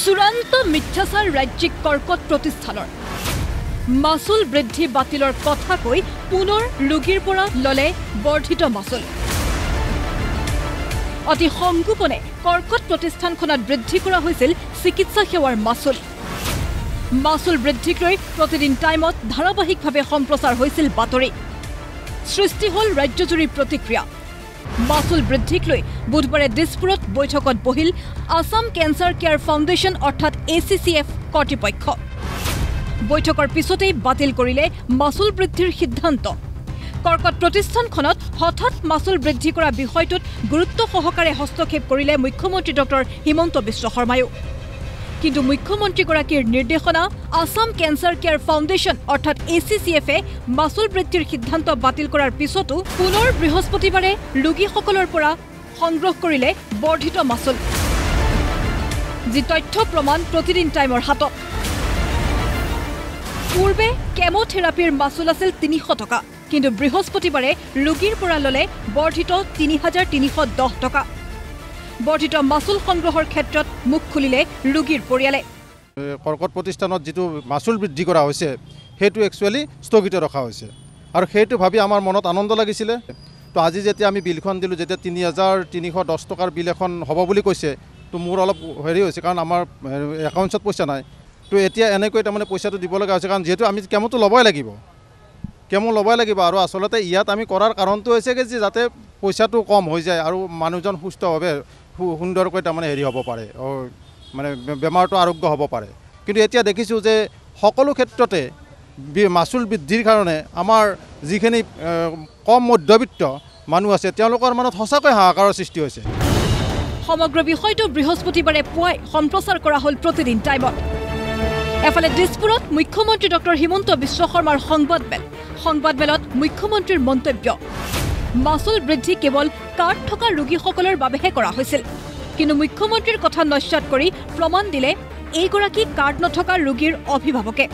চূড়ান্ত মিথ্যাচাৰ ৰাজ্যিক কৰ্কট প্ৰতিষ্ঠানৰ মাচুল বৃদ্ধি বাতিলৰ কথা কৈ পুনৰ ৰোগীৰ পৰা ললে বৰ্ধিত মাচুল অতি সংগোপনে কৰ্কট প্ৰতিষ্ঠানখনত বৃদ্ধি কৰা হৈছিল চিকিৎসা সেৱাৰ মাচুল বৃদ্ধিক লৈ প্ৰতিদিন টাইমত ধাৰাবাহিকভাৱে সম্প্ৰচাৰ হৈছিল বাতৰি সৃষ্টি হল ৰাজ্যজুৰি প্ৰতিক্ৰিয়া মাচুল বৃদ্ধিক লৈ বুধবাৰে দিছপুৰত বৈঠকত বহিল আসাম কেন্সাৰ কেয়াৰ ফাউণ্ডেশ্যন অৰ্থাৎ ACCF কৰ্তৃপক্ষ বৈঠকৰ পিছতেই বাতিল কৰিলে মাচুল বৃদ্ধিৰ সিদ্ধান্ত কৰ্কট প্ৰতিষ্ঠানখনত হঠাৎ মাচুল বৃদ্ধি কৰা বিষয়টোত গুৰুত্ব সহকাৰে হস্তক্ষেপ কৰিলে মুখ্যমন্ত্ৰী ডক্টৰ হিমন্ত বিশ্ব শৰ্মায়ো কিন্তু মুখ্যমন্ত্ৰীগৰাকীৰ নিৰ্দেশনা আসাম কেন্সাৰ কেয়াৰ ফাউণ্ডেশ্যন অৰ্থাৎ ACCFে মাচুল বৃদ্ধিৰ সিদ্ধান্ত বাতিল কৰাৰ পিছতো পুনৰ বৃহস্পতিবাৰে ৰোগীসকলৰ পৰা সংগ্ৰহ কৰিলে বৰ্ধিত মাচুল যি তথ্য প্ৰমাণ প্ৰতিদিন টাইমৰ হাতত পূৰ্বে কেমোথেৰাপিৰ মাচুল আছিল 300 টকা কিন্তু বৃহস্পতিবাৰে ৰোগীৰ পৰা ললে বৰ্ধিত 3310 টকা বৰ্ধিত মাচুল সংগ্ৰহৰ ক্ষেত্ৰত মুখ খুলিলে ৰোগীৰ পৰিয়ালে কৰ্কট প্ৰতিষ্ঠানত যেটো মাচুল বৃদ্ধি কৰা হৈছে হেতু একচুয়ালি স্থগিত ৰখা হৈছে আৰু হেতু ভাবি আমাৰ মনত আনন্দ লাগিছিল তো আজি যেতিয়া আমি বিলখন দিলো যেতিয়া 3310 টকাৰ বিল এখন হ'ব বুলি কৈছে তো মোৰ অলপ হেৰি হৈছে কাৰণ আমাৰ একাউণ্টত পইচা নাই তো এতিয়া এনেকৈ তাৰমানে পইচাটো দিব লগা হৈছে কাৰণ যেহেতু আমি কেমোটো ল'বই লাগিব আৰু আসলতে ইয়াত আমি কৰাৰ কাৰণটো হৈছে যে যাতে পইচাটো কম হৈ যায় আৰু মানুহজন সুস্থভাৱে সুন্দৰকৈ তাৰমানে হেৰি হ'ব পাৰে মানে বেমাৰটো আৰোগ্য হ'ব পাৰে কিন্তু এতিয়া দেখিছোঁ যে সকলো ক্ষেত্ৰতে মাচুল বৃদ্ধিৰ কাৰণে আমাৰ যিখিনি কম মধ্যবিত্ত মানুহ আছে তেওঁলোকৰ মনত সঁচাকৈ হাহাকাৰৰ সৃষ্টি হৈছে সমগ্ৰ বিষয়টো বৃহস্পতিবাৰে পুৱাই সম্প্ৰচাৰ কৰা হ'ল প্ৰতিদিন টাইমত এফালে দিছপুৰত মুখ্যমন্ত্ৰী ডক্টৰ হিমন্ত বিশ্ব শৰ্মাৰ সংবাদমেলত মুখ্যমন্ত্ৰীৰ মন্তব্য মাচুল বৃদ্ধি কেৱল কাৰ্ড থকা ৰোগীসকলৰ বাবেহে কৰা হৈছিল কিন্তু মুখ্যমন্ত্ৰীৰ কথা নস্যাৎ কৰি প্ৰমাণ দিলে এইগৰাকী কাৰ্ড নথকা ৰোগীৰ অভিভাৱকে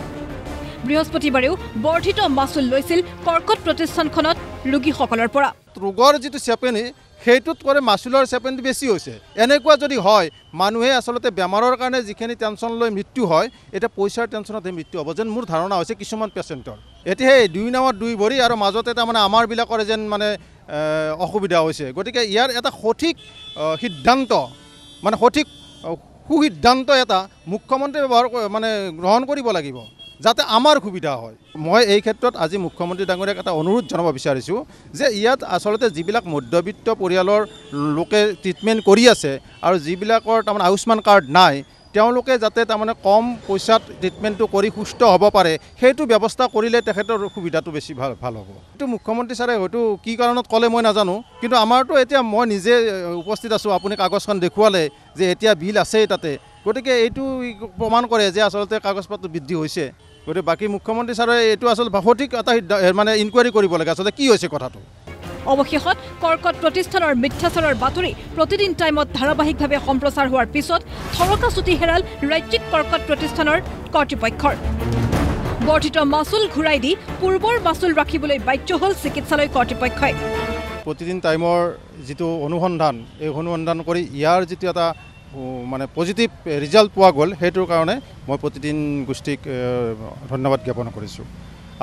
বৃহস্পতিবাৰেও বৰ্ধিত মাচুল লৈছিল কৰ্কট প্ৰতিষ্ঠানখনত ৰোগীসকলৰ পৰা ৰোগৰ যিটো চেপেনি সেইটোত কৰে মাচুলৰ চেপেনি বেছি হৈছে এনেকুৱা যদি হয় মানুহে আসলতে বেমাৰৰ কাৰণে যিখিনি টেনচন লৈ মৃত্যু হয় এটা পইচাৰ টেনচনতে মৃত্যু হ'ব যেন মোৰ ধাৰণা হৈছে কিছুমান পেচেণ্টৰ এতিয়া সেই দুই নামত দুই ভৰি আৰু মাজতে তাৰমানে আমাৰ বিলাকৰ যেন মানে অসুবিধা হৈছে গতিকে ইয়াৰ এটা সঠিক সিদ্ধান্ত মানে সঠিক সুসিদ্ধান্ত এটা মুখ্যমন্ত্ৰী মানে গ্ৰহণ কৰিব লাগিব যাতে আমাৰ সুবিধা হয় মই এই ক্ষেত্ৰত আজি মুখ্যমন্ত্ৰী ডাঙৰীয়াক এটা অনুৰোধ জনাব বিচাৰিছোঁ যে ইয়াত আসলতে যিবিলাক মধ্যবিত্ত পৰিয়ালৰ লোকে ট্ৰিটমেণ্ট কৰি আছে আৰু যিবিলাকৰ তাৰমানে আয়ুষ্মান কাৰ্ড নাই তেওঁলোকে যাতে তাৰমানে কম পইচাত ট্ৰিটমেণ্টটো কৰি সুস্থ হ'ব পাৰে সেইটো ব্যৱস্থা কৰিলে তেখেতৰ সুবিধাটো বেছি ভাল হ'ব এইটো মুখ্যমন্ত্ৰী ছাৰে হয়তো কি কাৰণত ক'লে মই নাজানো কিন্তু আমাৰতো এতিয়া মই নিজে উপস্থিত আছোঁ আপুনি কাগজখন দেখুৱালে যে এতিয়া বিল আছেই তাতে গতিকে এইটো প্ৰমাণ কৰে যে আসলতে কাগজপত্ৰ বৃদ্ধি হৈছে গতিকে বাকী মুখ্যমন্ত্ৰী ছাৰে এইটো আচলতে সঠিক এটা মানে ইনকুৱাৰী কৰিব লাগে আচলতে কি হৈছে কথাটো অৱশেষত কৰ্কট প্ৰতিষ্ঠানৰ মিথ্যাচাৰৰ বাতৰি প্ৰতিদিন টাইমত ধাৰাবাহিকভাৱে সম্প্ৰচাৰ হোৱাৰ পিছত থৰকা চুটি হেৰাল ৰাজ্যিক কৰ্কট প্ৰতিষ্ঠানৰ কৰ্তৃপক্ষৰ বৰ্ধিত মাচুল ঘূৰাই দি পূৰ্বৰ মাচুল ৰাখিবলৈ বাধ্য হ'ল চিকিৎসালয় কৰ্তৃপক্ষই প্ৰতিদিন টাইমৰ যিটো অনুসন্ধান এই অনুসন্ধান কৰি ইয়াৰ যিটো এটা মানে পজিটিভ ৰিজাল্ট পোৱা গ'ল সেইটোৰ কাৰণে মই প্ৰতিদিন গোষ্ঠীক ধন্যবাদ জ্ঞাপন কৰিছোঁ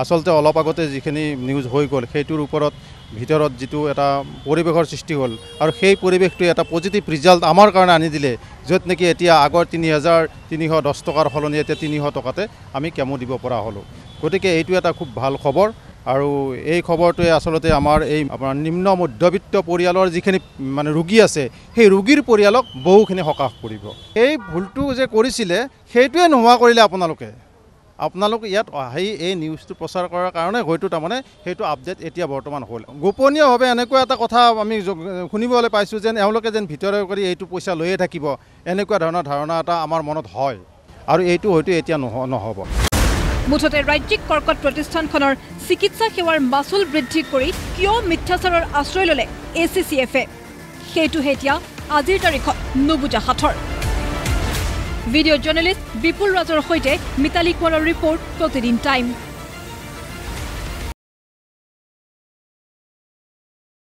আসলতে অলপ আগতে যিখিনি নিউজ হৈ গ'ল সেইটোৰ ওপৰত ভিতৰত যিটো এটা পৰিৱেশৰ সৃষ্টি হ'ল আৰু সেই পৰিৱেশটোৱে এটা পজিটিভ ৰিজাল্ট আমাৰ কাৰণে আনি দিলে য'ত নেকি এতিয়া আগৰ 3310 টকাৰ সলনি এতিয়া 300 টকাতে আমি কেমো দিব পৰা হ'লোঁ গতিকে এইটো এটা খুব ভাল খবৰ আৰু এই খবৰটোৱে আসলতে আমাৰ এই আপোনাৰ নিম্ন মধ্যবিত্ত পৰিয়ালৰ যিখিনি মানে ৰোগী আছে সেই ৰোগীৰ পৰিয়ালক বহুখিনি সকাহ কৰিব এই ভুলটো যে কৰিছিলে সেইটোৱে নোহোৱা কৰিলে আপোনালোক ইয়াত আহি এই নিউজটো প্ৰচাৰ কৰাৰ কাৰণে হয়তো তাৰমানে সেইটো আপডেট এতিয়া বৰ্তমান হ'ল গোপনীয়ভাৱে এনেকুৱা এটা কথা আমি শুনিবলৈ পাইছোঁ যেন এওঁলোকে যেন ভিতৰে কৰি এইটো পইচা লৈয়ে থাকিব এনেকুৱা ধৰণৰ ধাৰণা এটা আমাৰ মনত হয় আৰু এইটো হয়তো এতিয়া নহ'ব মুঠতে ৰাজ্যিক কৰ্কট প্ৰতিষ্ঠানখনৰ চিকিৎসা সেৱাৰ মাচুল বৃদ্ধি কৰি কিয় মিথ্যাচাৰৰ আশ্ৰয় ল'লে ACCFে সেইটো এতিয়া আজিৰ তাৰিখত নুবুজা সাঁথৰ ভিডিঅ' জাৰ্নেলিষ্ট বিপুল ৰাজৰ সৈতে মিতালী কোঁৱৰৰ ৰিপৰ্ট প্ৰতিদিন টাইম